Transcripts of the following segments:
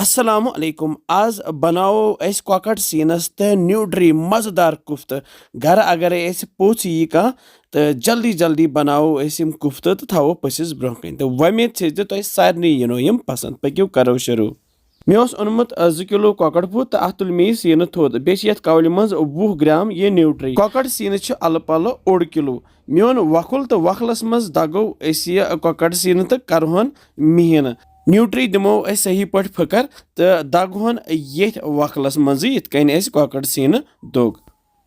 अस्सलामु अलैकुम। आज बनाओ अस कॉकट सीनस ते न्यूट्री मजेदार कुफ्त घर अगर पोच यी कह तो जल्दी जल्दी बनाओ यम कुफ्त तो थो पसिस ब्रोह कन तो वमेद तुह सारे यिनो यम पसंद पक्यू करो शुरू। मे ओनमुत 2 किलो कॉकट फुट तो अत तुल मे सीन थोद बे कौल मज 20 ग्राम ये न्यूट्री कॉकट सीन अल पल 1 किलो मोन वखुल तो वखलस मज दगो यह कॉकट सीन तो करहन महीन न्यूट्री दिमो सही पे फकर तो दगहन ये वखलस मज इत कॉकट सीन दोग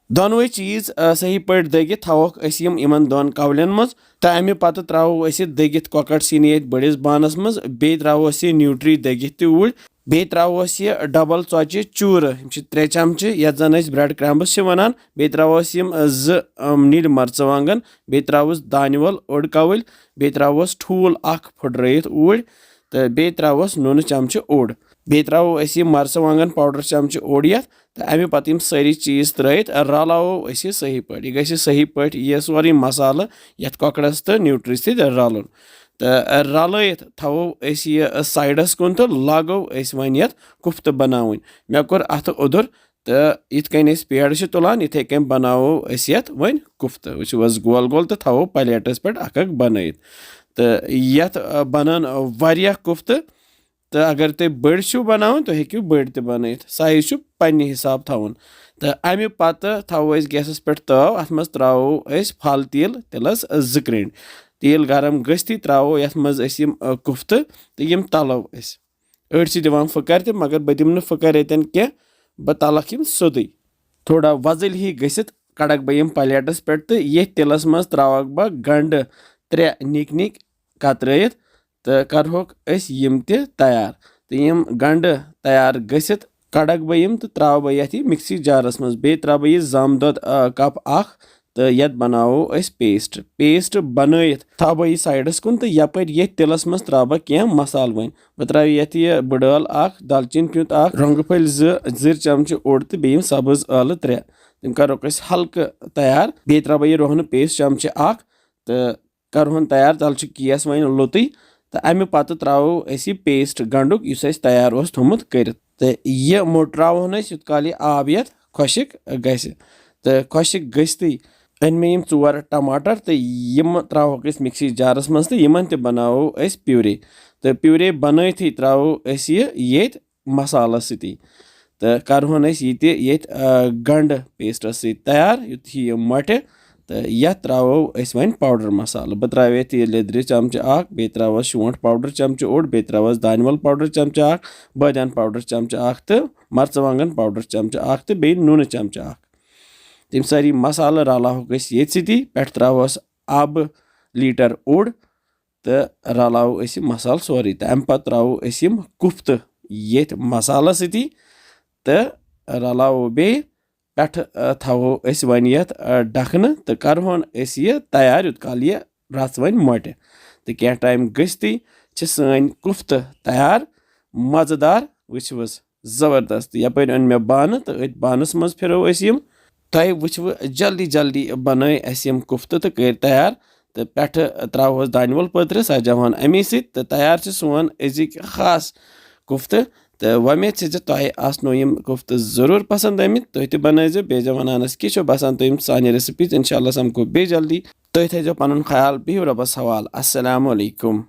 दोनवे चीज सही पे दगित थवोक इन दोन कौलन मज तो अमे पत त्रो दगित कॉकट सीन ये बड़िस बानस मज बे त्रो न्यूट्री दगित तूर बे त्रो डबल चौचे चूर 3 चमचे ये जन ब्रेड क्रम्ब्स वनान बे त्रोस नील मर्चवांगन बे त्रोस दान वल 1 कौल बे त्रोस ठूल फुटरत ऊर तो बे त्रोस नून चमचे 1 बे त्रो मर्चवांगन पाउडर चमचे 1 ये तो अमे पत सारी चीज त्रत रलो सही पे यह गि सही पे यह सोरे मसाल ये कॉकड़स तो न्यूट्री सत रलन तो रलत थो यह साइडस कुन तो लागो वन ये कुफ्त बनावन मे कोर अत ओदुर तो इत पेड़ तुलान इथे कन बनावो ये वन कुफ्त वो गोल गोल तो थो प्लेटस पे अक बन तो ये बनन वारिया कुफ्त तो अगर तुम बड़ बनावन तो हेक्यू बड़ ते बन साइज पन्ने हिसाब थवन तो अमे पत थो गैसस पे तव अत मज त्रो फल तेल तिलस 2 क्रेंड तेल गरम गस्थी त्रो ये मज कुफ्त तो यम तलो अड़ दिवान फकर ते मगर बह दिम फकर ये कह बह तलख सोदे थोड़ा वजल ही गसित कड़क बह यम प्लेटस पे तो ये तिलस मज त्रोक बह गंड 3 निक निक कतरत तो करहोक यम ते तैयार तो यम गंड तैयार गसित कड़क बह यम तो त्रो बह ये मिक्सी जारस मज बे त्रो बह जम दो कप तो ये बनावो पेस्ट बनत थो बह साइडस कुन तो यपर ये तिलस मज त्रा बह कह मसाल वन बह त्रा ये बड़ल दालचीन प्यूत रंग फल 2 चमचे 1 तो बे सब्ज ٲलव 3 तम करोक हल्क तैयार बे त्रा बह रोहन पेस्ट चमचे तो करहन तैयार तल केस वन लुत तो अमे पत त्रो पेस्ट गंडुक इस तैयार थोमुत कर तो यह मोटरावन यूत काल यह आब ये खुशिक गस तो खुशिक गस्थी अन मे 4 टमाटर तो यम त्रोक मिक्सी जारस मज तो यमन ते बनावो प्यूरे तो प्यूरे बनथी त्रो ये मसाला सती तो करहन ये गंड पेस्टस तैयार युत मटे तो यह त्रो वन पाउडर मसाल बह त्रा ये लेदर चमचे बे त्रोस शोंठ पाउडर चमचे 1 बे त्रोस दानवल पाउडर चमचे बादियान पाउडर चमचे तो मर्चवांगन पाउडर चमचे तो बे नून चमचे तम सारी मसाल रलाहोक ये सती पे त्रोस आब लीटर 1 तो रलाव मसाल सोरे तो अम पत त्रो कुफ्त ये मसाला सती तो रलाव बे पे थो वन ये डखन तो करहन यह तैयार यूत काल यह रच वन मटे तो क्या टाइम गस्थी सन कुफ्त तैयार मजेदार वस जबरदस्त यपर अन मे बान तो अत बानस मज फिरो तह वो जल्दी जल्दी बन कुफ्त तो कर तैयार तो पे त्रोस दानवल पत्र सजावान अमे तो तैयार सोन अजिक खास कुफ्त तो वमेद तह आसनो यम कुफ्त जरूर पसंद तुम तो बनजो बेजो वनानस कि बसान तुम सान रेसिपीज इंशाल्लाह समको बे जल्दी तुम थो पन ख्याल बिहु रबस हवाल अस्सलामु अलैकुम।